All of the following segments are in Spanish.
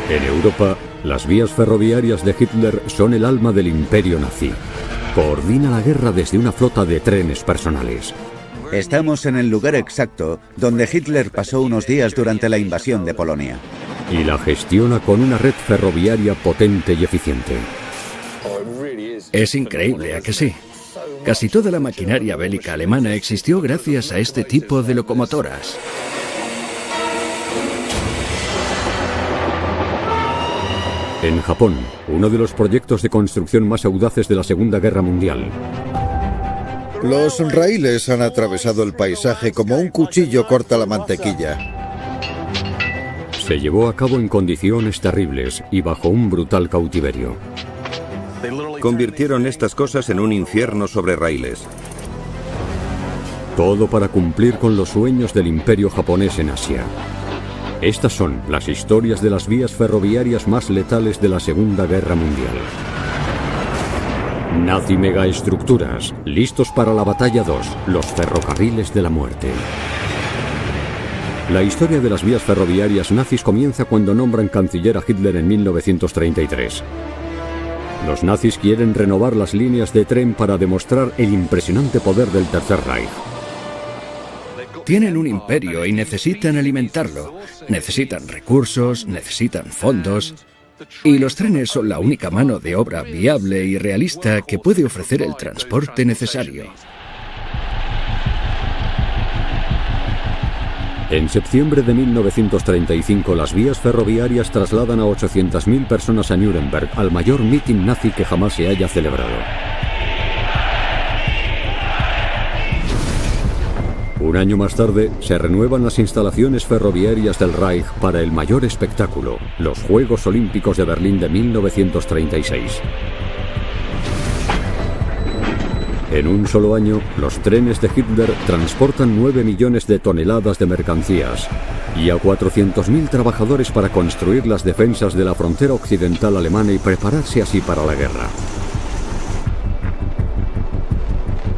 En Europa, las vías ferroviarias de Hitler son el alma del imperio nazi. Coordina la guerra desde una flota de trenes personales. Estamos en el lugar exacto donde Hitler pasó unos días durante la invasión de Polonia. Y la gestiona con una red ferroviaria potente y eficiente. Es increíble, ¿a que sí? Casi toda la maquinaria bélica alemana existió gracias a este tipo de locomotoras. En Japón, uno de los proyectos de construcción más audaces de la Segunda Guerra Mundial. Los raíles han atravesado el paisaje como un cuchillo corta la mantequilla. Se llevó a cabo en condiciones terribles y bajo un brutal cautiverio. Convirtieron estas cosas en un infierno sobre raíles. Todo para cumplir con los sueños del imperio japonés en Asia. Estas son las historias de las vías ferroviarias más letales de la Segunda Guerra Mundial. Nazi megaestructuras, listos para la batalla 2, los ferrocarriles de la muerte. La historia de las vías ferroviarias nazis comienza cuando nombran canciller a Hitler en 1933. Los nazis quieren renovar las líneas de tren para demostrar el impresionante poder del Tercer Reich. Tienen un imperio y necesitan alimentarlo. Necesitan recursos, necesitan fondos. Y los trenes son la única mano de obra viable y realista que puede ofrecer el transporte necesario. En septiembre de 1935, las vías ferroviarias trasladan a 800.000 personas a Nuremberg, al mayor mitin nazi que jamás se haya celebrado. Un año más tarde, se renuevan las instalaciones ferroviarias del Reich para el mayor espectáculo, los Juegos Olímpicos de Berlín de 1936. En un solo año, los trenes de Hitler transportan 9 millones de toneladas de mercancías y a 400.000 trabajadores para construir las defensas de la frontera occidental alemana y prepararse así para la guerra.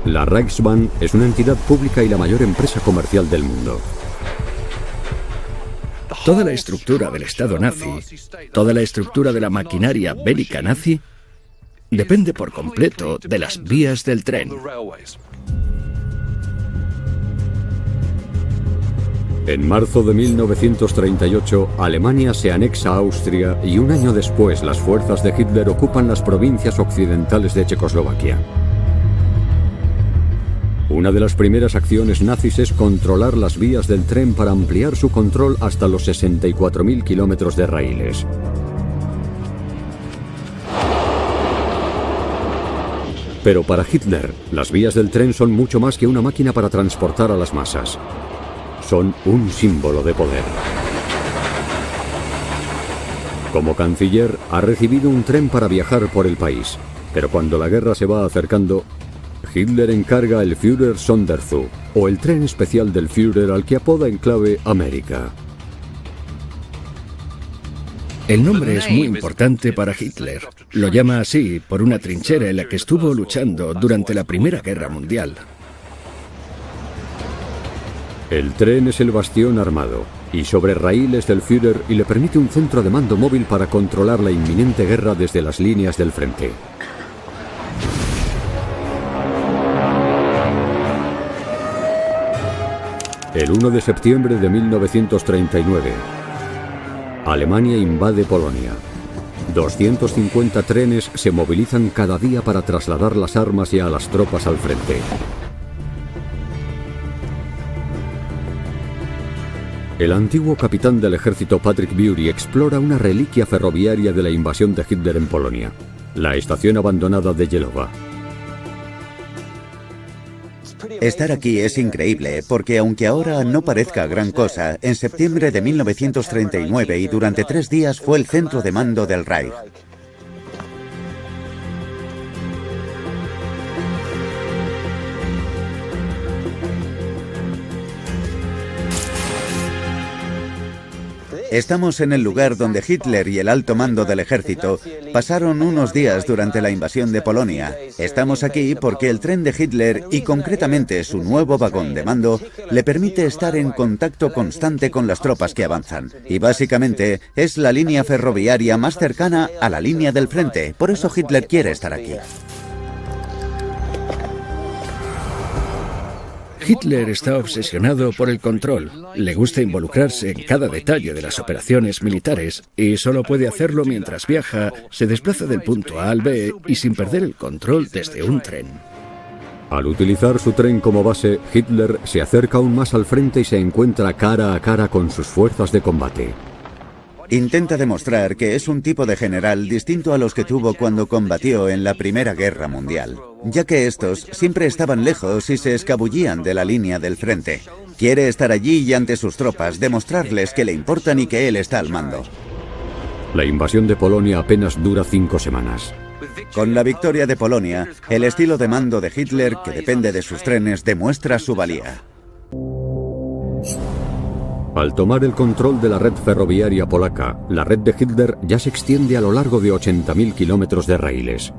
La Reichsbahn es una entidad pública y la mayor empresa comercial del mundo. Toda la estructura del Estado nazi, toda la estructura de la maquinaria bélica nazi, depende por completo de las vías del tren. En marzo de 1938, Alemania se anexa a Austria y un año después las fuerzas de Hitler ocupan las provincias occidentales de Checoslovaquia. Una de las primeras acciones nazis es controlar las vías del tren para ampliar su control hasta los 64.000 kilómetros de raíles. Pero para Hitler, las vías del tren son mucho más que una máquina para transportar a las masas. Son un símbolo de poder. Como canciller, ha recibido un tren para viajar por el país. Pero cuando la guerra se va acercando, Hitler encarga el Führer Sonderzug, o el tren especial del Führer al que apoda en clave América. El nombre es muy importante para Hitler. Lo llama así por una trinchera en la que estuvo luchando durante la Primera Guerra Mundial. El tren es el bastión armado y sobre raíles del Führer y le permite un centro de mando móvil para controlar la inminente guerra desde las líneas del frente. El 1 de septiembre de 1939, Alemania invade Polonia. 250 trenes se movilizan cada día para trasladar las armas y a las tropas al frente. El antiguo capitán del ejército Patrick Bury explora una reliquia ferroviaria de la invasión de Hitler en Polonia, la estación abandonada de Jelowa. Estar aquí es increíble, porque aunque ahora no parezca gran cosa, en septiembre de 1939 y durante 3 días fue el centro de mando del Reich. Estamos en el lugar donde Hitler y el alto mando del ejército pasaron unos días durante la invasión de Polonia. Estamos aquí porque el tren de Hitler, y concretamente su nuevo vagón de mando, le permite estar en contacto constante con las tropas que avanzan. Y básicamente es la línea ferroviaria más cercana a la línea del frente. Por eso Hitler quiere estar aquí. Hitler está obsesionado por el control. Le gusta involucrarse en cada detalle de las operaciones militares y solo puede hacerlo mientras viaja, se desplaza del punto A al B y sin perder el control desde un tren. Al utilizar su tren como base, Hitler se acerca aún más al frente y se encuentra cara a cara con sus fuerzas de combate. Intenta demostrar que es un tipo de general distinto a los que tuvo cuando combatió en la Primera Guerra Mundial, ya que estos siempre estaban lejos y se escabullían de la línea del frente. Quiere estar allí y ante sus tropas, demostrarles que le importan y que él está al mando. La invasión de Polonia apenas dura 5 semanas. Con la victoria de Polonia, el estilo de mando de Hitler, que depende de sus trenes, demuestra su valía. Al tomar el control de la red ferroviaria polaca, la red de Hitler ya se extiende a lo largo de 80.000 kilómetros de raíles.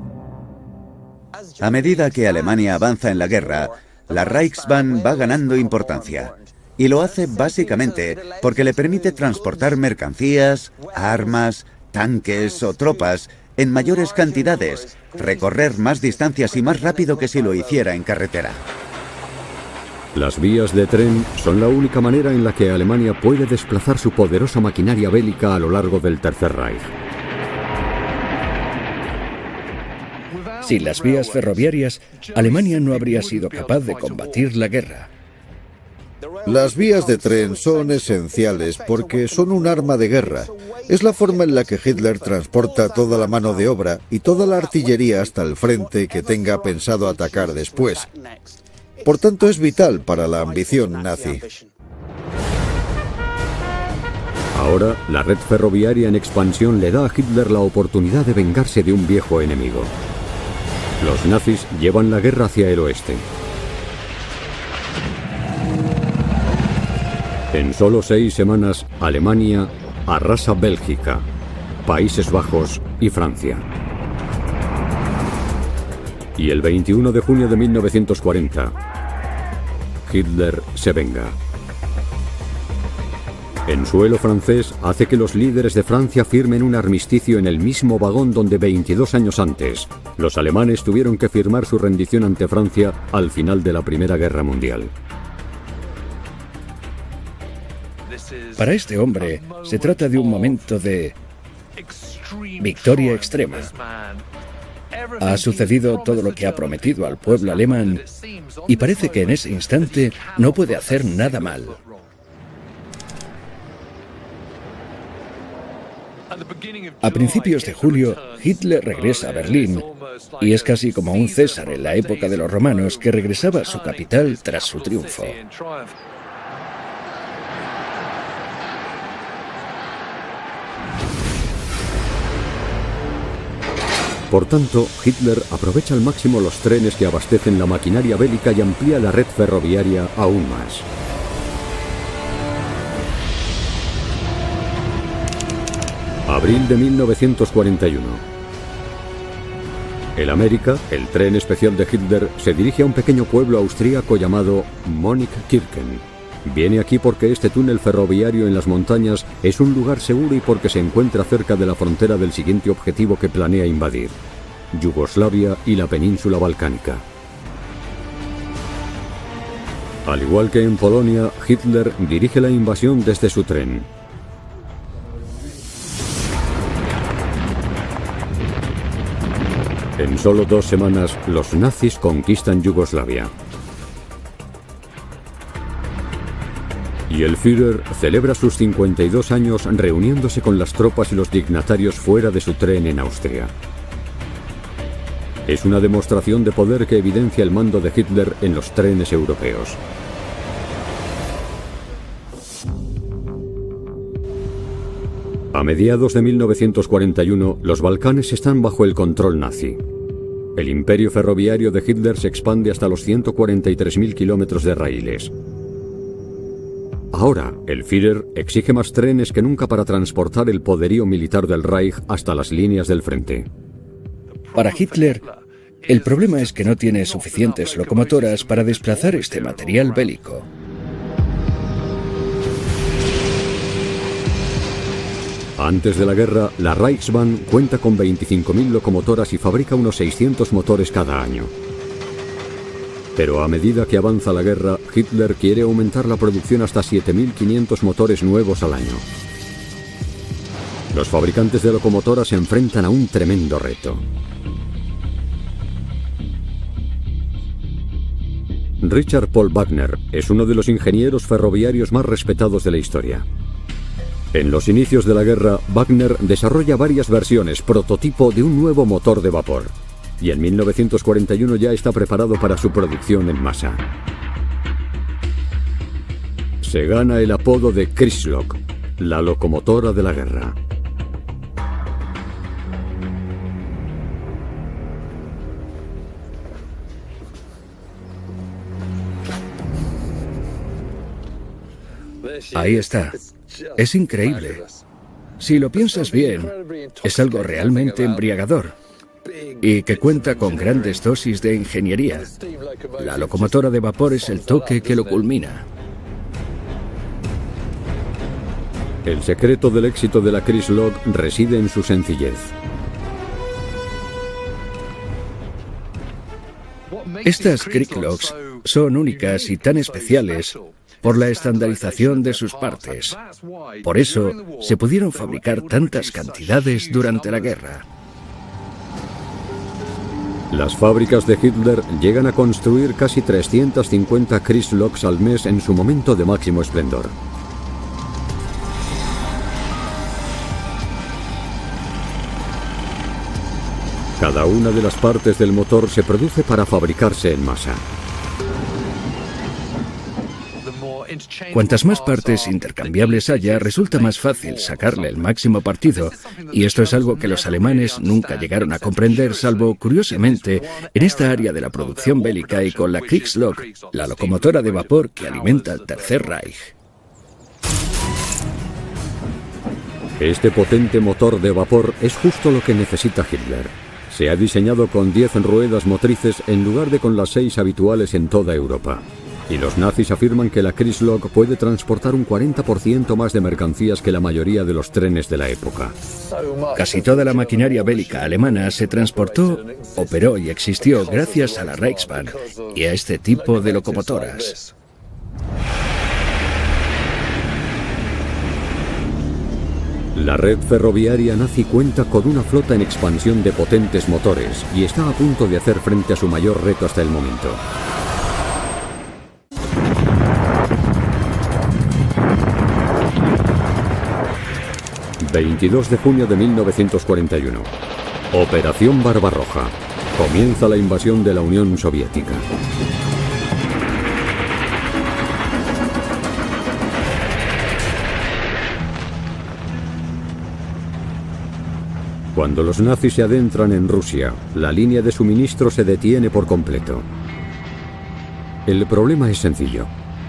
A medida que Alemania avanza en la guerra, la Reichsbahn va ganando importancia. Y lo hace básicamente porque le permite transportar mercancías, armas, tanques o tropas en mayores cantidades, recorrer más distancias y más rápido que si lo hiciera en carretera. Las vías de tren son la única manera en la que Alemania puede desplazar su poderosa maquinaria bélica a lo largo del Tercer Reich. Sin las vías ferroviarias, Alemania no habría sido capaz de combatir la guerra. Las vías de tren son esenciales porque son un arma de guerra. Es la forma en la que Hitler transporta toda la mano de obra y toda la artillería hasta el frente que tenga pensado atacar después. Por tanto, es vital para la ambición nazi. Ahora, la red ferroviaria en expansión le da a Hitler la oportunidad de vengarse de un viejo enemigo. Los nazis llevan la guerra hacia el oeste. En solo 6 semanas, Alemania arrasa Bélgica, Países Bajos y Francia. Y el 21 de junio de 1940, Hitler se venga. En suelo francés hace que los líderes de Francia firmen un armisticio en el mismo vagón donde 22 años antes los alemanes tuvieron que firmar su rendición ante Francia al final de la Primera Guerra Mundial. Para este hombre, se trata de un momento de victoria extrema. Ha sucedido todo lo que ha prometido al pueblo alemán y parece que en ese instante no puede hacer nada mal. A principios de julio, Hitler regresa a Berlín y es casi como un César en la época de los romanos que regresaba a su capital tras su triunfo. Por tanto, Hitler aprovecha al máximo los trenes que abastecen la maquinaria bélica y amplía la red ferroviaria aún más. Abril de 1941. El América, el tren especial de Hitler, se dirige a un pequeño pueblo austríaco llamado Monikkirchen. Viene aquí porque este túnel ferroviario en las montañas es un lugar seguro y porque se encuentra cerca de la frontera del siguiente objetivo que planea invadir: Yugoslavia y la península balcánica. Al igual que en Polonia, Hitler dirige la invasión desde su tren. En solo 2 semanas, los nazis conquistan Yugoslavia. Y el Führer celebra sus 52 años reuniéndose con las tropas y los dignatarios fuera de su tren en Austria. Es una demostración de poder que evidencia el mando de Hitler en los trenes europeos. A mediados de 1941, los Balcanes están bajo el control nazi. El imperio ferroviario de Hitler se expande hasta los 143.000 kilómetros de raíles. Ahora, el Führer exige más trenes que nunca para transportar el poderío militar del Reich hasta las líneas del frente. Para Hitler, el problema es que no tiene suficientes locomotoras para desplazar este material bélico. Antes de la guerra, la Reichsbahn cuenta con 25.000 locomotoras y fabrica unos 600 motores cada año. Pero a medida que avanza la guerra, Hitler quiere aumentar la producción hasta 7.500 motores nuevos al año. Los fabricantes de locomotoras se enfrentan a un tremendo reto. Richard Paul Wagner es uno de los ingenieros ferroviarios más respetados de la historia. En los inicios de la guerra, Wagner desarrolla varias versiones prototipo de un nuevo motor de vapor, y en 1941 ya está preparado para su producción en masa. Se gana el apodo de Kriegslok, la locomotora de la guerra. Ahí está. Es increíble. Si lo piensas bien, es algo realmente embriagador y que cuenta con grandes dosis de ingeniería. La locomotora de vapor es el toque que lo culmina. El secreto del éxito de la Kriegslok reside en su sencillez. Estas Kriegsloks son únicas y tan especiales por la estandarización de sus partes. Por eso se pudieron fabricar tantas cantidades durante la guerra. Las fábricas de Hitler llegan a construir casi 350 Kriegslocks al mes en su momento de máximo esplendor. Cada una de las partes del motor se produce para fabricarse en masa. Cuantas más partes intercambiables haya, resulta más fácil sacarle el máximo partido, y esto es algo que los alemanes nunca llegaron a comprender, salvo, curiosamente, en esta área de la producción bélica y con la Kriegslok, la locomotora de vapor que alimenta al Tercer Reich. Este potente motor de vapor es justo lo que necesita Hitler. Se ha diseñado con 10 ruedas motrices en lugar de con las 6 habituales en toda Europa. Y los nazis afirman que la Kriegslok puede transportar un 40% más de mercancías que la mayoría de los trenes de la época. Casi toda la maquinaria bélica alemana se transportó, operó y existió gracias a la Reichsbahn y a este tipo de locomotoras. La red ferroviaria nazi cuenta con una flota en expansión de potentes motores y está a punto de hacer frente a su mayor reto hasta el momento. 22 de junio de 1941. Operación Barbarroja. Comienza la invasión de la Unión Soviética. Cuando los nazis se adentran en Rusia, la línea de suministro se detiene por completo. El problema es sencillo.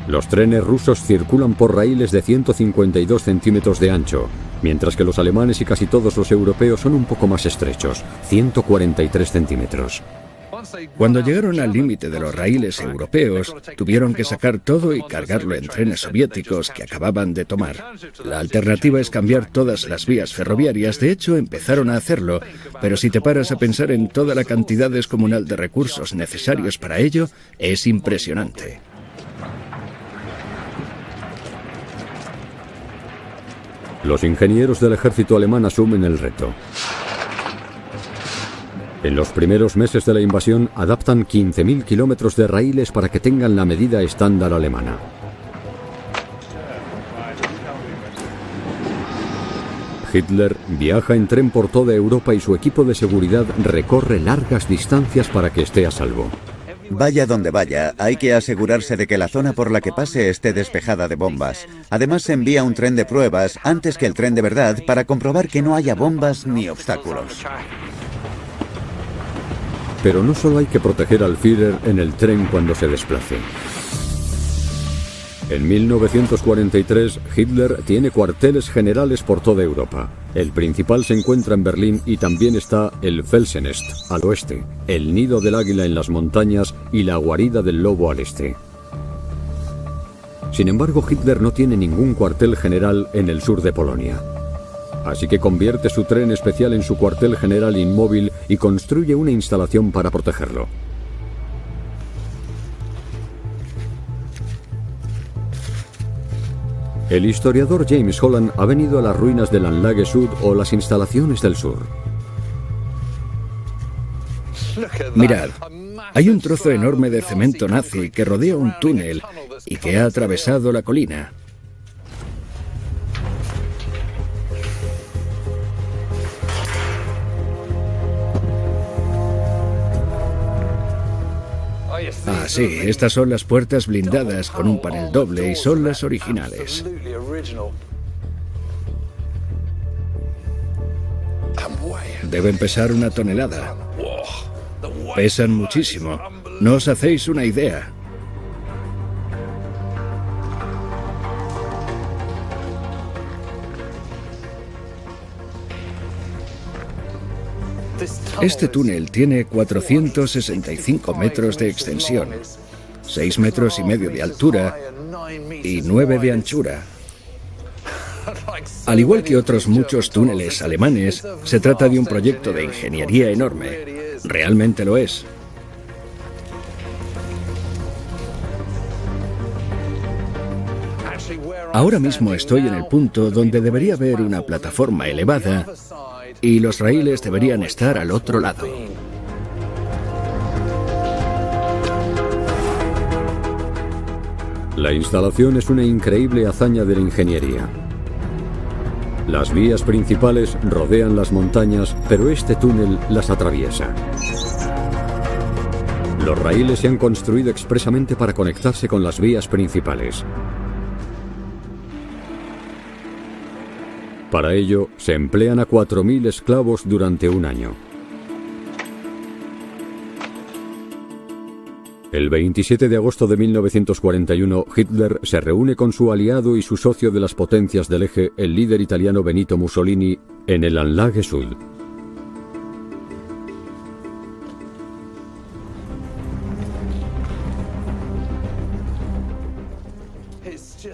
Los trenes rusos circulan por raíles de 152 centímetros de ancho, mientras que los alemanes y casi todos los europeos son un poco más estrechos, 143 centímetros. Cuando llegaron al límite de los raíles europeos, tuvieron que sacar todo y cargarlo en trenes soviéticos que acababan de tomar. La alternativa es cambiar todas las vías ferroviarias. De hecho, empezaron a hacerlo, pero si te paras a pensar en toda la cantidad descomunal de recursos necesarios para ello, es impresionante. Los ingenieros del ejército alemán asumen el reto. En los primeros meses de la invasión adaptan 15.000 kilómetros de raíles para que tengan la medida estándar alemana. Hitler viaja en tren por toda Europa y su equipo de seguridad recorre largas distancias para que esté a salvo. Vaya donde vaya, hay que asegurarse de que la zona por la que pase esté despejada de bombas. Además, se envía un tren de pruebas antes que el tren de verdad para comprobar que no haya bombas ni obstáculos. Pero no solo hay que proteger al Führer en el tren cuando se desplace. En 1943, Hitler tiene cuarteles generales por toda Europa. El principal se encuentra en Berlín y también está el Felsennest, al oeste, el nido del águila en las montañas y la guarida del lobo al este. Sin embargo, Hitler no tiene ningún cuartel general en el sur de Polonia. Así que convierte su tren especial en su cuartel general inmóvil y construye una instalación para protegerlo. El historiador James Holland ha venido a las ruinas del Anlage Sud o las instalaciones del sur. Mirad, hay un trozo enorme de cemento nazi que rodea un túnel y que ha atravesado la colina. Ah, sí, estas son las puertas blindadas con un panel doble y son las originales. Deben pesar 1 tonelada. Pesan muchísimo. No os hacéis una idea. Este túnel tiene 465 metros de extensión, 6,5 metros de altura y 9 de anchura. Al igual que otros muchos túneles alemanes, se trata de un proyecto de ingeniería enorme. Realmente lo es. Ahora mismo estoy en el punto donde debería haber una plataforma elevada y los raíles deberían estar al otro lado. La instalación es una increíble hazaña de la ingeniería. Las vías principales rodean las montañas, pero este túnel las atraviesa. Los raíles se han construido expresamente para conectarse con las vías principales. Para ello, se emplean a 4.000 esclavos durante un año. El 27 de agosto de 1941, Hitler se reúne con su aliado y su socio de las potencias del eje, el líder italiano Benito Mussolini, en el Anlage Sud.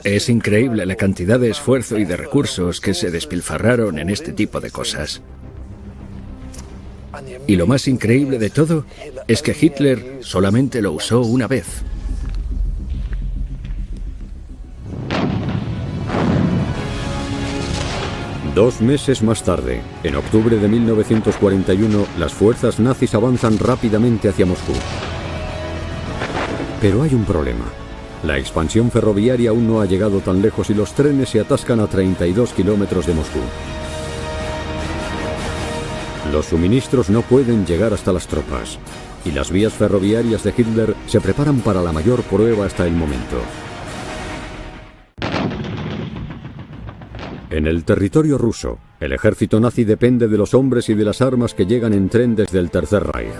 Es increíble la cantidad de esfuerzo y de recursos que se despilfarraron en este tipo de cosas. Y lo más increíble de todo es que Hitler solamente lo usó una vez. Dos meses más tarde, en octubre de 1941, las fuerzas nazis avanzan rápidamente hacia Moscú. Pero hay un problema. La expansión ferroviaria aún no ha llegado tan lejos y los trenes se atascan a 32 kilómetros de Moscú. Los suministros no pueden llegar hasta las tropas, y las vías ferroviarias de Hitler se preparan para la mayor prueba hasta el momento. En el territorio ruso, el ejército nazi depende de los hombres y de las armas que llegan en tren desde el Tercer Reich.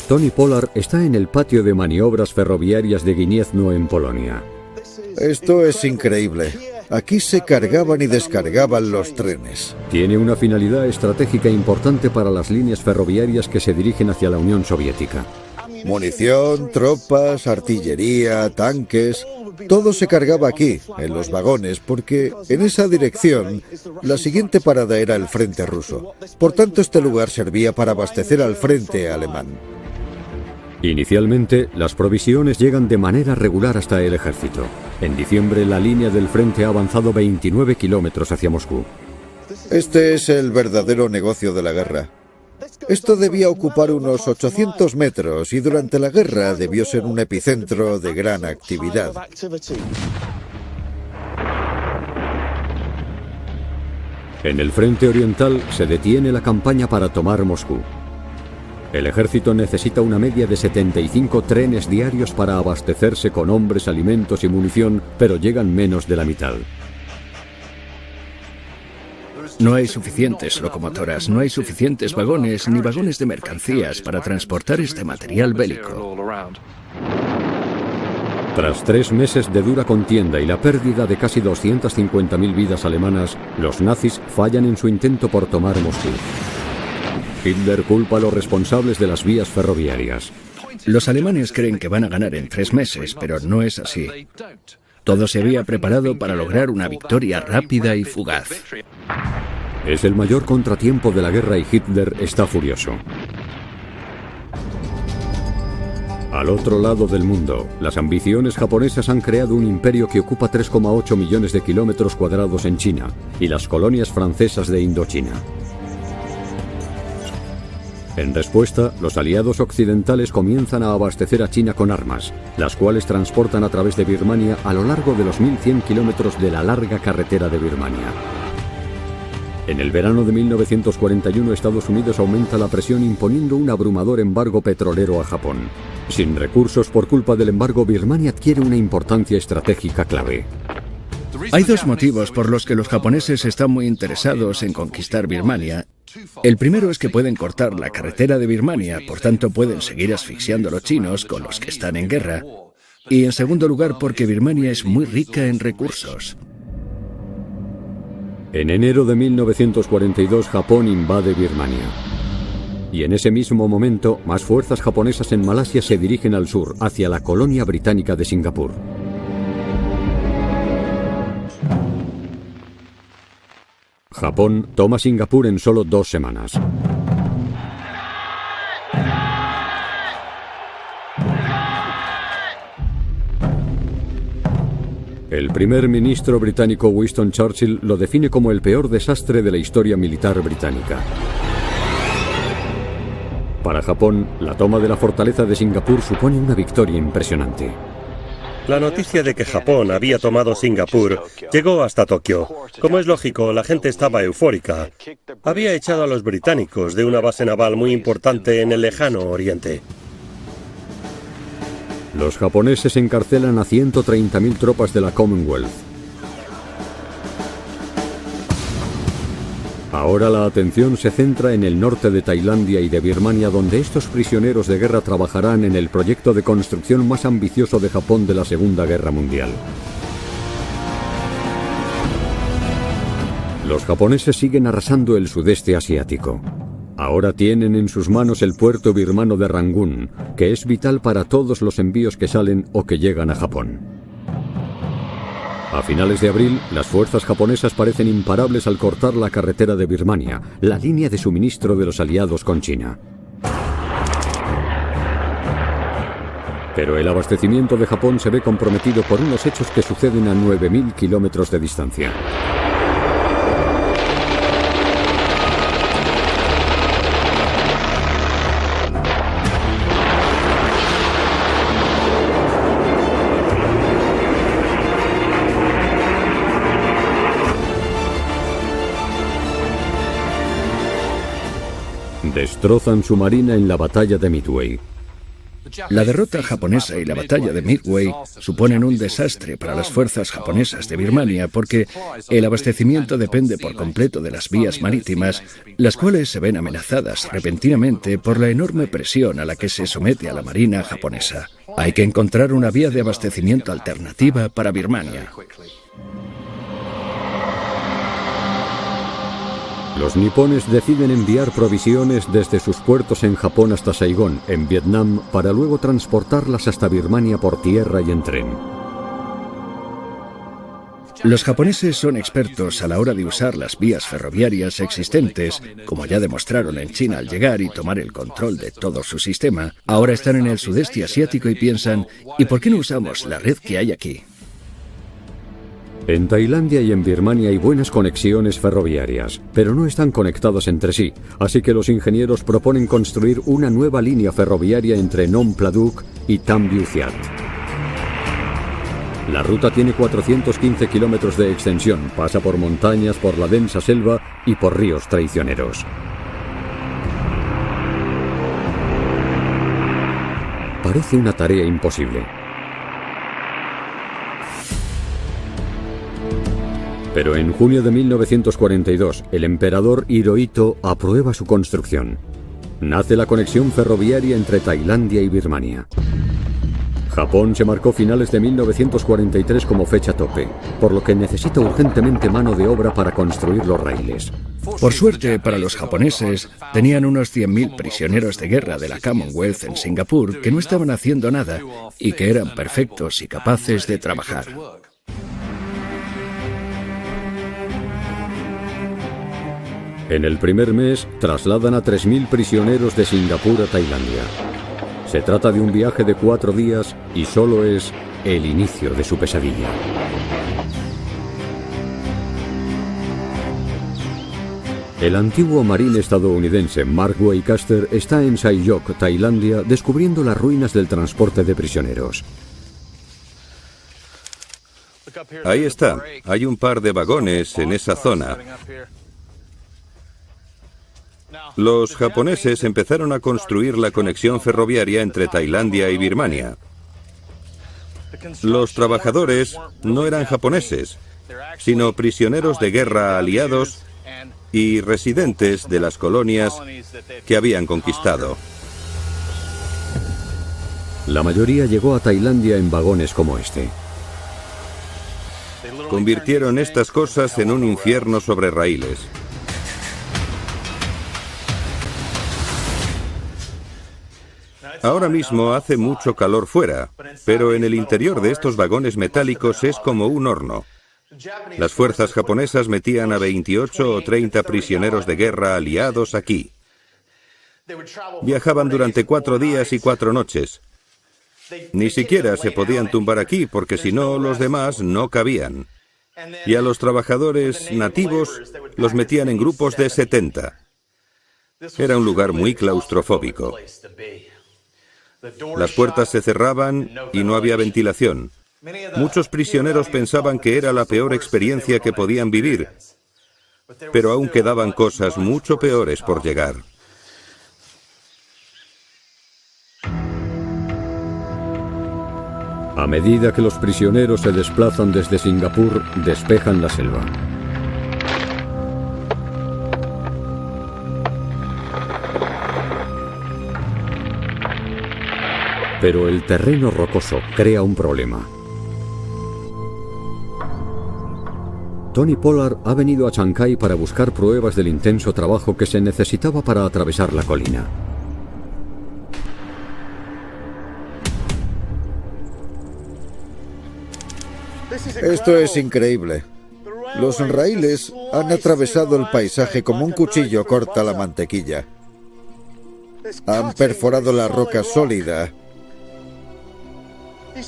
Tony Pollard está en el patio de maniobras ferroviarias de Gniezno, en Polonia. Esto es increíble. Aquí se cargaban y descargaban los trenes. Tiene una finalidad estratégica importante para las líneas ferroviarias que se dirigen hacia la Unión Soviética. Munición, tropas, artillería, tanques... Todo se cargaba aquí, en los vagones, porque en esa dirección la siguiente parada era el frente ruso. Por tanto, este lugar servía para abastecer al frente alemán. Inicialmente, las provisiones llegan de manera regular hasta el ejército. En diciembre, la línea del frente ha avanzado 29 kilómetros hacia Moscú. Este es el verdadero negocio de la guerra. Esto debía ocupar unos 800 metros y durante la guerra debió ser un epicentro de gran actividad. En el frente oriental se detiene la campaña para tomar Moscú. El ejército necesita una media de 75 trenes diarios para abastecerse con hombres, alimentos y munición, pero llegan menos de la mitad. No hay suficientes locomotoras, no hay suficientes vagones ni vagones de mercancías para transportar este material bélico. Tras 3 meses de dura contienda y la pérdida de casi 250.000 vidas alemanas, los nazis fallan en su intento por tomar Moscú. Hitler culpa a los responsables de las vías ferroviarias. Los alemanes creen que van a ganar en 3 meses, pero no es así. Todo se había preparado para lograr una victoria rápida y fugaz. Es el mayor contratiempo de la guerra y Hitler está furioso. Al otro lado del mundo, las ambiciones japonesas han creado un imperio que ocupa 3,8 millones de kilómetros cuadrados en China y las colonias francesas de Indochina. En respuesta, los aliados occidentales comienzan a abastecer a China con armas, las cuales transportan a través de Birmania a lo largo de los 1.100 kilómetros de la larga carretera de Birmania. En el verano de 1941, Estados Unidos aumenta la presión imponiendo un abrumador embargo petrolero a Japón. Sin recursos por culpa del embargo, Birmania adquiere una importancia estratégica clave. Hay 2 motivos por los que los japoneses están muy interesados en conquistar Birmania. El primero es que pueden cortar la carretera de Birmania, por tanto pueden seguir asfixiando a los chinos con los que están en guerra. Y en segundo lugar, porque Birmania es muy rica en recursos. En enero de 1942, Japón invade Birmania. Y en ese mismo momento, más fuerzas japonesas en Malasia se dirigen al sur, hacia la colonia británica de Singapur. Japón toma Singapur en solo 2 semanas. El primer ministro británico Winston Churchill lo define como el peor desastre de la historia militar británica. Para Japón, la toma de la fortaleza de Singapur supone una victoria impresionante. La noticia de que Japón había tomado Singapur llegó hasta Tokio. Como es lógico, la gente estaba eufórica. Había echado a los británicos de una base naval muy importante en el lejano oriente. Los japoneses encarcelan a 130.000 tropas de la Commonwealth. Ahora la atención se centra en el norte de Tailandia y de Birmania, donde estos prisioneros de guerra trabajarán en el proyecto de construcción más ambicioso de Japón de la Segunda Guerra Mundial. Los japoneses siguen arrasando el sudeste asiático. Ahora tienen en sus manos el puerto birmano de Rangún, que es vital para todos los envíos que salen o que llegan a Japón. A finales de abril, las fuerzas japonesas parecen imparables al cortar la carretera de Birmania, la línea de suministro de los aliados con China. Pero el abastecimiento de Japón se ve comprometido por unos hechos que suceden a 9.000 kilómetros de distancia. Destrozan su marina en la batalla de Midway. La derrota japonesa y la batalla de Midway suponen un desastre para las fuerzas japonesas de Birmania porque el abastecimiento depende por completo de las vías marítimas, las cuales se ven amenazadas repentinamente por la enorme presión a la que se somete a la marina japonesa. Hay que encontrar una vía de abastecimiento alternativa para Birmania. Los nipones deciden enviar provisiones desde sus puertos en Japón hasta Saigón, en Vietnam, para luego transportarlas hasta Birmania por tierra y en tren. Los japoneses son expertos a la hora de usar las vías ferroviarias existentes, como ya demostraron en China al llegar y tomar el control de todo su sistema. Ahora están en el sudeste asiático y piensan, ¿y por qué no usamos la red que hay aquí? En Tailandia y en Birmania hay buenas conexiones ferroviarias, pero no están conectadas entre sí, así que los ingenieros proponen construir una nueva línea ferroviaria entre Nong Pladuk y Tam Bue Thiat. La ruta tiene 415 kilómetros de extensión, pasa por montañas, por la densa selva y por ríos traicioneros. Parece una tarea imposible. Pero en junio de 1942, el emperador Hirohito aprueba su construcción. Nace la conexión ferroviaria entre Tailandia y Birmania. Japón se marcó finales de 1943 como fecha tope, por lo que necesita urgentemente mano de obra para construir los raíles. Por suerte para los japoneses, tenían unos 100.000 prisioneros de guerra de la Commonwealth en Singapur que no estaban haciendo nada y que eran perfectos y capaces de trabajar. En el primer mes, trasladan a 3.000 prisioneros de Singapur a Tailandia. Se trata de un viaje de 4 días y solo es el inicio de su pesadilla. El antiguo marín estadounidense Mark Waycaster está en Sayok, Tailandia, descubriendo las ruinas del transporte de prisioneros. Ahí está. Hay un par de vagones en esa zona. Los japoneses empezaron a construir la conexión ferroviaria entre Tailandia y Birmania. Los trabajadores no eran japoneses, sino prisioneros de guerra aliados y residentes de las colonias que habían conquistado. La mayoría llegó a Tailandia en vagones como este. Convirtieron estas cosas en un infierno sobre raíles. Ahora mismo hace mucho calor fuera, pero en el interior de estos vagones metálicos es como un horno. Las fuerzas japonesas metían a 28 o 30 prisioneros de guerra aliados aquí. Viajaban durante 4 días y 4 noches. Ni siquiera se podían tumbar aquí porque si no los demás no cabían. Y a los trabajadores nativos los metían en grupos de 70. Era un lugar muy claustrofóbico. Las puertas se cerraban y no había ventilación. Muchos prisioneros pensaban que era la peor experiencia que podían vivir, pero aún quedaban cosas mucho peores por llegar. A medida que los prisioneros se desplazan desde Singapur, despejan la selva. Pero el terreno rocoso crea un problema. Tony Pollard ha venido a Chiang Kai para buscar pruebas del intenso trabajo que se necesitaba para atravesar la colina. Esto es increíble. Los raíles han atravesado el paisaje como un cuchillo corta la mantequilla. Han perforado la roca sólida.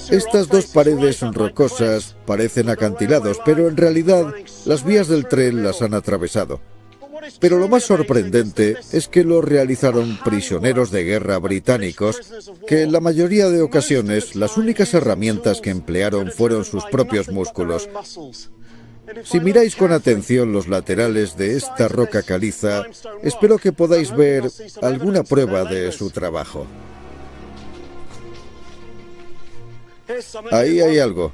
Estas dos paredes rocosas parecen acantilados, pero en realidad las vías del tren las han atravesado. Pero lo más sorprendente es que lo realizaron prisioneros de guerra británicos, que en la mayoría de ocasiones las únicas herramientas que emplearon fueron sus propios músculos. Si miráis con atención los laterales de esta roca caliza, espero que podáis ver alguna prueba de su trabajo. Ahí hay algo.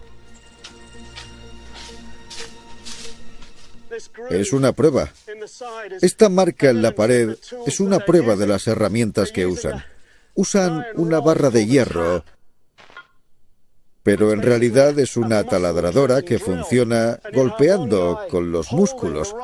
Es una prueba. Esta marca en la pared es una prueba de las herramientas que usan. Usan una barra de hierro, pero en realidad es una taladradora que funciona golpeando con los músculos.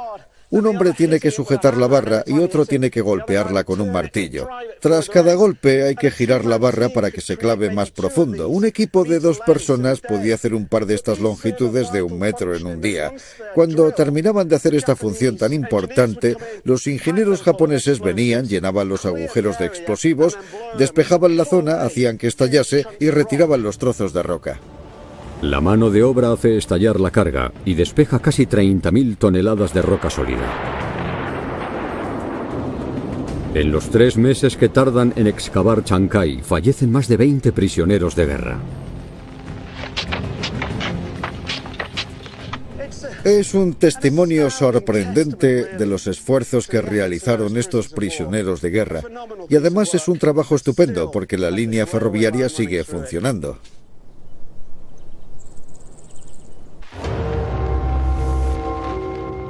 Un hombre tiene que sujetar la barra y otro tiene que golpearla con un martillo. Tras cada golpe hay que girar la barra para que se clave más profundo. Un equipo de 2 personas podía hacer un par de estas longitudes de 1 metro en un día. Cuando terminaban de hacer esta función tan importante, los ingenieros japoneses venían, llenaban los agujeros de explosivos, despejaban la zona, hacían que estallase y retiraban los trozos de roca. La mano de obra hace estallar la carga y despeja casi 30.000 toneladas de roca sólida. En los 3 meses que tardan en excavar Chiang Kai, fallecen más de 20 prisioneros de guerra. Es un testimonio sorprendente de los esfuerzos que realizaron estos prisioneros de guerra. Y además es un trabajo estupendo porque la línea ferroviaria sigue funcionando.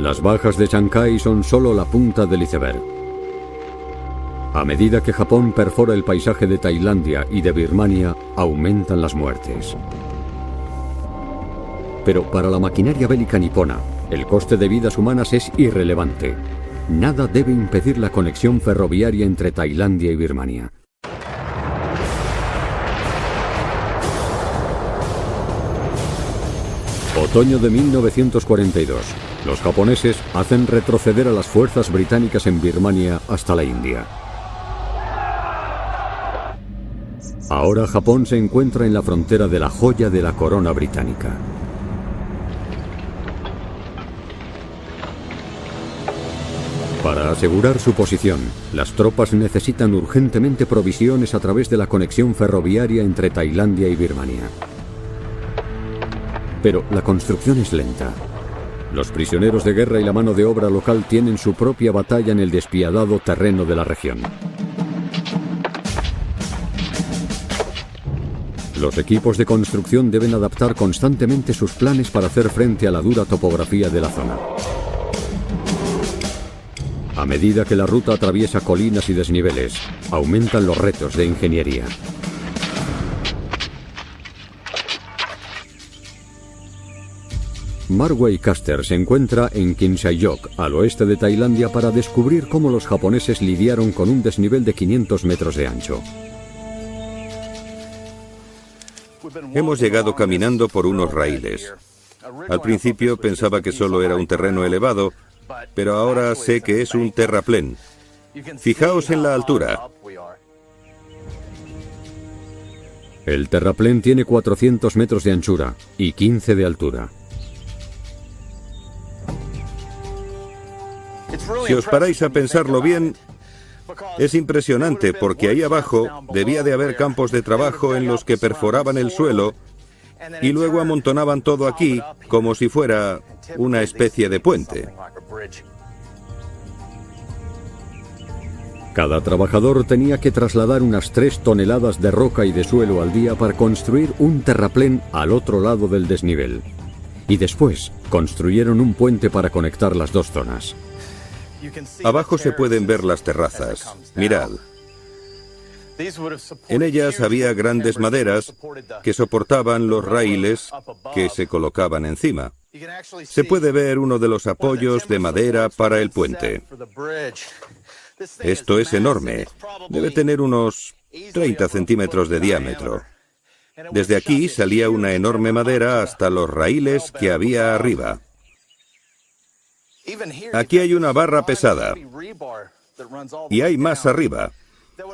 Las bajas de Chancay son solo la punta del iceberg. A medida que Japón perfora el paisaje de Tailandia y de Birmania, aumentan las muertes. Pero para la maquinaria bélica nipona, el coste de vidas humanas es irrelevante. Nada debe impedir la conexión ferroviaria entre Tailandia y Birmania. Otoño de 1942. Los japoneses hacen retroceder a las fuerzas británicas en Birmania hasta la India. Ahora Japón se encuentra en la frontera de la joya de la corona británica. Para asegurar su posición, las tropas necesitan urgentemente provisiones a través de la conexión ferroviaria entre Tailandia y Birmania. Pero la construcción es lenta. Los prisioneros de guerra y la mano de obra local tienen su propia batalla en el despiadado terreno de la región. Los equipos de construcción deben adaptar constantemente sus planes para hacer frente a la dura topografía de la zona. A medida que la ruta atraviesa colinas y desniveles, aumentan los retos de ingeniería. Marway Caster se encuentra en Kinsayok, al oeste de Tailandia, para descubrir cómo los japoneses lidiaron con un desnivel de 500 metros de ancho. Hemos llegado caminando por unos raíles. Al principio pensaba que solo era un terreno elevado, pero ahora sé que es un terraplén. Fijaos en la altura. El terraplén tiene 400 metros de anchura y 15 de altura. Si os paráis a pensarlo bien, es impresionante porque ahí abajo debía de haber campos de trabajo en los que perforaban el suelo y luego amontonaban todo aquí como si fuera una especie de puente. Cada trabajador tenía que trasladar unas 3 toneladas de roca y de suelo al día para construir un terraplén al otro lado del desnivel. Y después construyeron un puente para conectar las dos zonas. Abajo se pueden ver las terrazas. Mirad. En ellas había grandes maderas que soportaban los raíles que se colocaban encima. Se puede ver uno de los apoyos de madera para el puente. Esto es enorme. Debe tener unos 30 centímetros de diámetro. Desde aquí salía una enorme madera hasta los raíles que había arriba. Aquí hay una barra pesada. Y hay más arriba.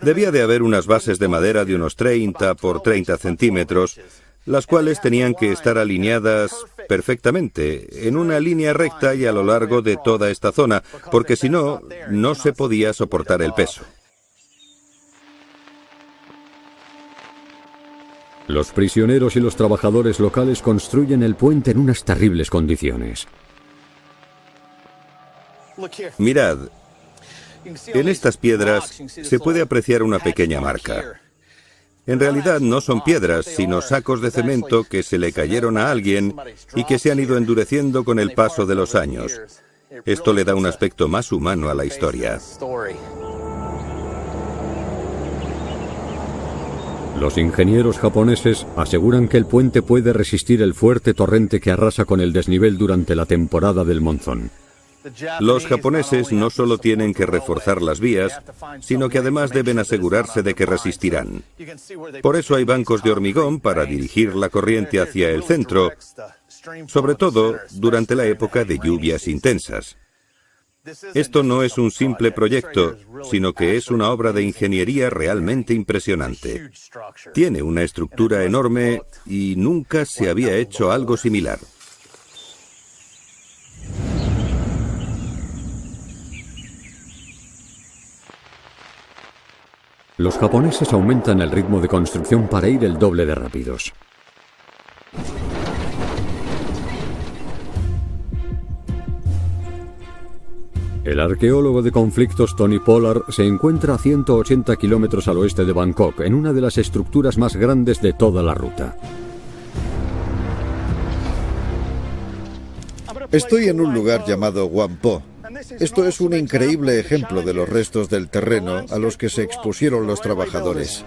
Debía de haber unas bases de madera de unos 30 por 30 centímetros, las cuales tenían que estar alineadas perfectamente, en una línea recta y a lo largo de toda esta zona, porque si no, no se podía soportar el peso. Los prisioneros y los trabajadores locales construyen el puente en unas terribles condiciones. Mirad, en estas piedras se puede apreciar una pequeña marca. En realidad no son piedras, sino sacos de cemento que se le cayeron a alguien y que se han ido endureciendo con el paso de los años. Esto le da un aspecto más humano a la historia. Los ingenieros japoneses aseguran que el puente puede resistir el fuerte torrente que arrasa con el desnivel durante la temporada del monzón. Los japoneses no solo tienen que reforzar las vías, sino que además deben asegurarse de que resistirán. Por eso hay bancos de hormigón para dirigir la corriente hacia el centro, sobre todo durante la época de lluvias intensas. Esto no es un simple proyecto, sino que es una obra de ingeniería realmente impresionante. Tiene una estructura enorme y nunca se había hecho algo similar. Los japoneses aumentan el ritmo de construcción para ir el doble de rápidos. El arqueólogo de conflictos Tony Pollard se encuentra a 180 kilómetros al oeste de Bangkok, en una de las estructuras más grandes de toda la ruta. Estoy en un lugar llamado Whampoa. Esto es un increíble ejemplo de los restos del terreno a los que se expusieron los trabajadores.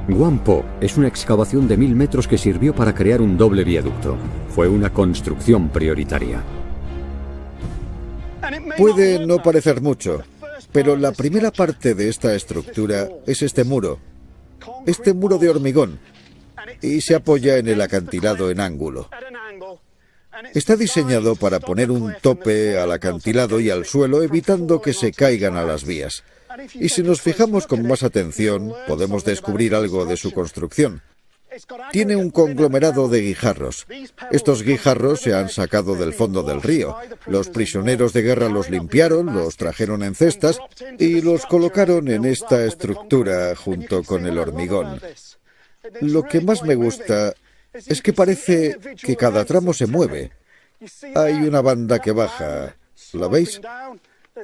Whampoa es una excavación de 1000 metros que sirvió para crear un doble viaducto. Fue una construcción prioritaria. Puede no parecer mucho, pero la primera parte de esta estructura es este muro de hormigón, y se apoya en el acantilado en ángulo. Está diseñado para poner un tope al acantilado y al suelo, evitando que se caigan a las vías. Y si nos fijamos con más atención, podemos descubrir algo de su construcción. Tiene un conglomerado de guijarros. Estos guijarros se han sacado del fondo del río. Los prisioneros de guerra los limpiaron, los trajeron en cestas y los colocaron en esta estructura junto con el hormigón. Lo que más me gusta es que parece que cada tramo se mueve. Hay una banda que baja, ¿la veis?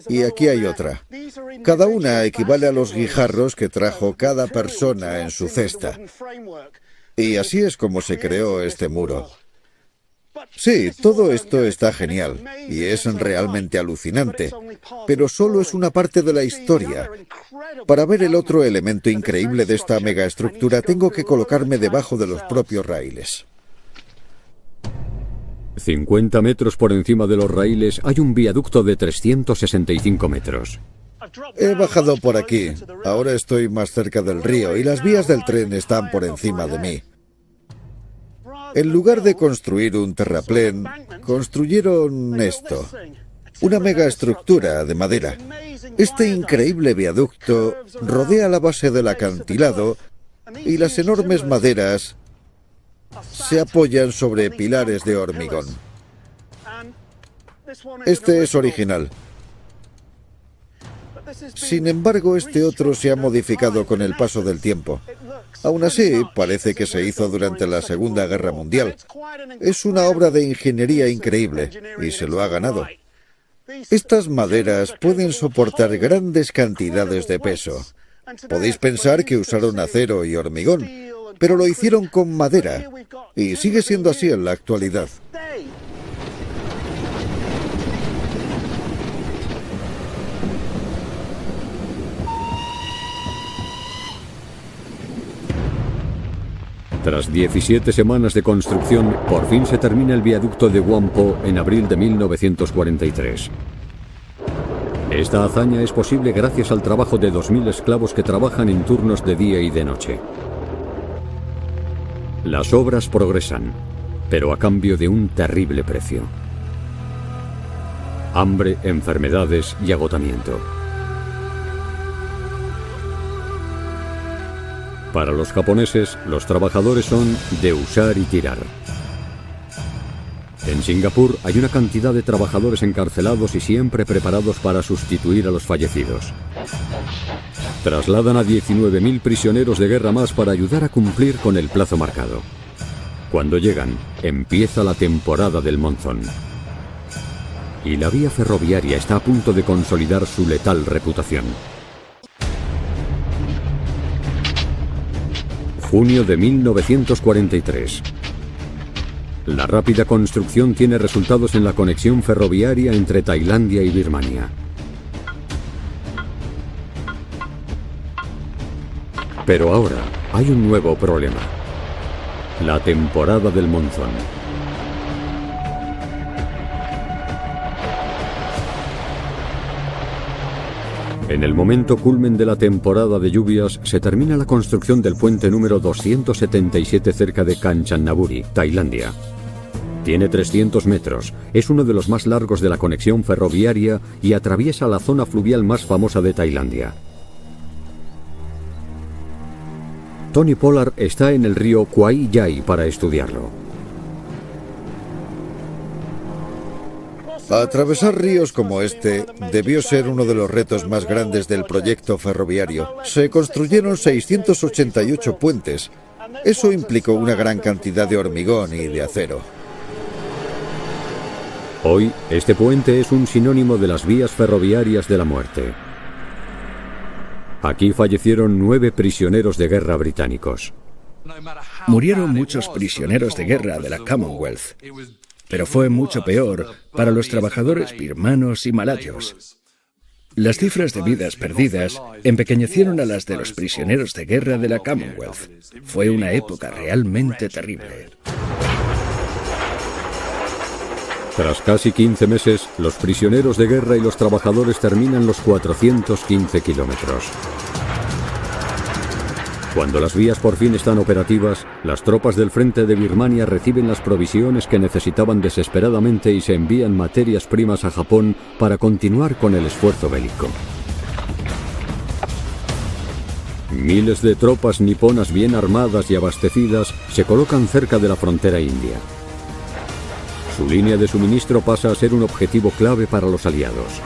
Y aquí hay otra. Cada una equivale a los guijarros que trajo cada persona en su cesta. Y así es como se creó este muro. Sí, todo esto está genial y es realmente alucinante, pero solo es una parte de la historia. Para ver el otro elemento increíble de esta megaestructura, tengo que colocarme debajo de los propios raíles. 50 metros por encima de los raíles hay un viaducto de 365 metros. He bajado por aquí. Ahora estoy más cerca del río y las vías del tren están por encima de mí. En lugar de construir un terraplén, construyeron esto. Una megaestructura de madera. Este increíble viaducto rodea la base del acantilado y las enormes maderas se apoyan sobre pilares de hormigón. Este es original. Sin embargo, este otro se ha modificado con el paso del tiempo. Aún así, parece que se hizo durante la Segunda Guerra Mundial. Es una obra de ingeniería increíble y se lo ha ganado. Estas maderas pueden soportar grandes cantidades de peso. Podéis pensar que usaron acero y hormigón, pero lo hicieron con madera y sigue siendo así en la actualidad. Tras 17 semanas de construcción, por fin se termina el viaducto de Whampoa en abril de 1943. Esta hazaña es posible gracias al trabajo de 2000 esclavos que trabajan en turnos de día y de noche. Las obras progresan, pero a cambio de un terrible precio: hambre, enfermedades y agotamiento. Para los japoneses, los trabajadores son de usar y tirar. En Singapur hay una cantidad de trabajadores encarcelados y siempre preparados para sustituir a los fallecidos. Trasladan a 19.000 prisioneros de guerra más para ayudar a cumplir con el plazo marcado. Cuando llegan, empieza la temporada del monzón. Y la vía ferroviaria está a punto de consolidar su letal reputación. Junio de 1943. La rápida construcción tiene resultados en la conexión ferroviaria entre Tailandia y Birmania. Pero ahora hay un nuevo problema: la temporada del monzón. En el momento culmen de la temporada de lluvias, se termina la construcción del puente número 277 cerca de Kanchanaburi, Tailandia. Tiene 300 metros, es uno de los más largos de la conexión ferroviaria y atraviesa la zona fluvial más famosa de Tailandia. Tony Pollard está en el río Kwai Yai para estudiarlo. Atravesar ríos como este debió ser uno de los retos más grandes del proyecto ferroviario. Se construyeron 688 puentes. Eso implicó una gran cantidad de hormigón y de acero. Hoy, este puente es un sinónimo de las vías ferroviarias de la muerte. Aquí fallecieron 9 prisioneros de guerra británicos. Murieron muchos prisioneros de guerra de la Commonwealth. pero fue mucho peor para los trabajadores birmanos y malayos. Las cifras de vidas perdidas empequeñecieron a las de los prisioneros de guerra de la Commonwealth. Fue una época realmente terrible. Tras casi 15 meses, los prisioneros de guerra y los trabajadores terminan los 415 kilómetros. Cuando las vías por fin están operativas, las tropas del frente de Birmania reciben las provisiones que necesitaban desesperadamente y se envían materias primas a Japón para continuar con el esfuerzo bélico. Miles de tropas niponas bien armadas y abastecidas se colocan cerca de la frontera india. Su línea de suministro pasa a ser un objetivo clave para los aliados.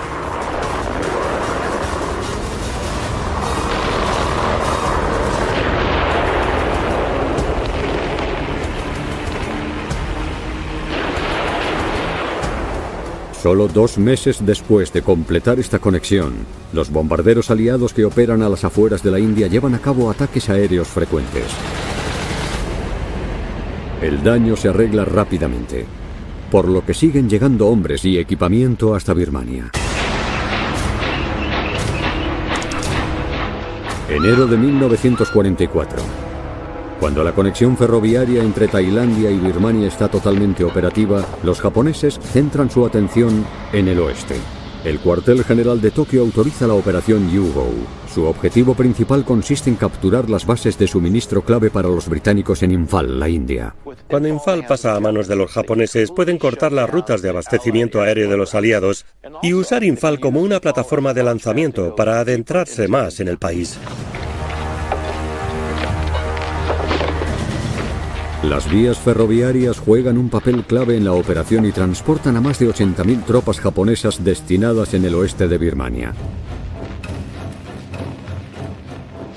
Solo 2 meses después de completar esta conexión, los bombarderos aliados que operan a las afueras de la India llevan a cabo ataques aéreos frecuentes. El daño se arregla rápidamente, por lo que siguen llegando hombres y equipamiento hasta Birmania. Enero de 1944. Cuando la conexión ferroviaria entre Tailandia y Birmania está totalmente operativa, los japoneses centran su atención en el oeste. El cuartel general de Tokio autoriza la operación U-Bow. Su objetivo principal consiste en capturar las bases de suministro clave para los británicos en Imphal, la India. Cuando Imphal pasa a manos de los japoneses, pueden cortar las rutas de abastecimiento aéreo de los aliados y usar Imphal como una plataforma de lanzamiento para adentrarse más en el país. Las vías ferroviarias juegan un papel clave en la operación y transportan a más de 80.000 tropas japonesas destinadas en el oeste de Birmania.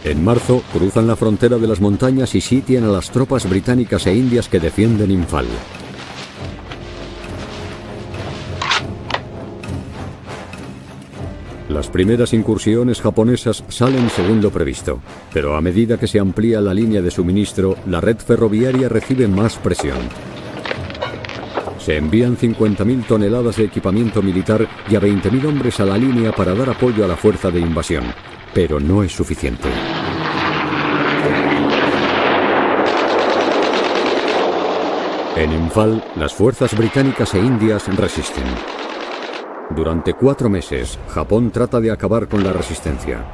En marzo, cruzan la frontera de las montañas y sitian a las tropas británicas e indias que defienden Imphal. Las primeras incursiones japonesas salen según lo previsto, pero a medida que se amplía la línea de suministro, la red ferroviaria recibe más presión. Se envían 50.000 toneladas de equipamiento militar y a 20.000 hombres a la línea para dar apoyo a la fuerza de invasión, pero no es suficiente. En Imphal, las fuerzas británicas e indias resisten. Durante 4 meses, Japón trata de acabar con la resistencia.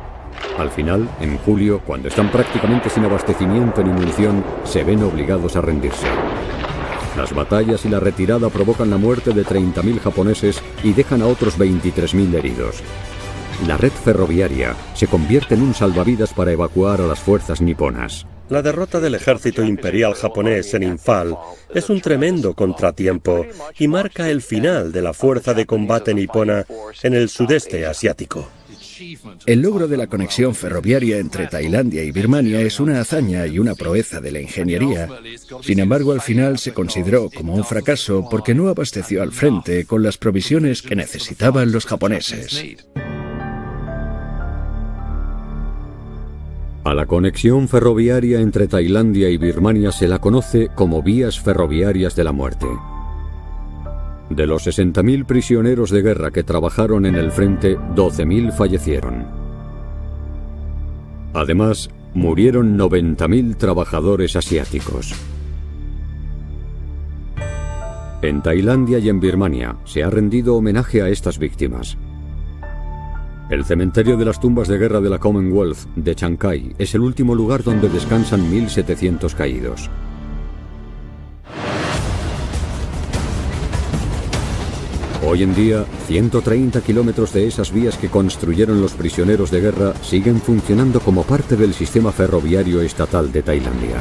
Al final, en julio, cuando están prácticamente sin abastecimiento ni munición, se ven obligados a rendirse. Las batallas y la retirada provocan la muerte de 30.000 japoneses y dejan a otros 23.000 heridos. La red ferroviaria se convierte en un salvavidas para evacuar a las fuerzas niponas. La derrota del ejército imperial japonés en Imphal es un tremendo contratiempo y marca el final de la fuerza de combate nipona en el sudeste asiático. El logro de la conexión ferroviaria entre Tailandia y Birmania es una hazaña y una proeza de la ingeniería. Sin embargo, al final se consideró como un fracaso porque no abasteció al frente con las provisiones que necesitaban los japoneses. A la conexión ferroviaria entre Tailandia y Birmania se la conoce como vías ferroviarias de la muerte. De los 60.000 prisioneros de guerra que trabajaron en el frente, 12.000 fallecieron. Además, murieron 90.000 trabajadores asiáticos. En Tailandia y en Birmania se ha rendido homenaje a estas víctimas. El cementerio de las tumbas de guerra de la Commonwealth de Chiang Kai es el último lugar donde descansan 1.700 caídos. Hoy en día, 130 kilómetros de esas vías que construyeron los prisioneros de guerra siguen funcionando como parte del sistema ferroviario estatal de Tailandia.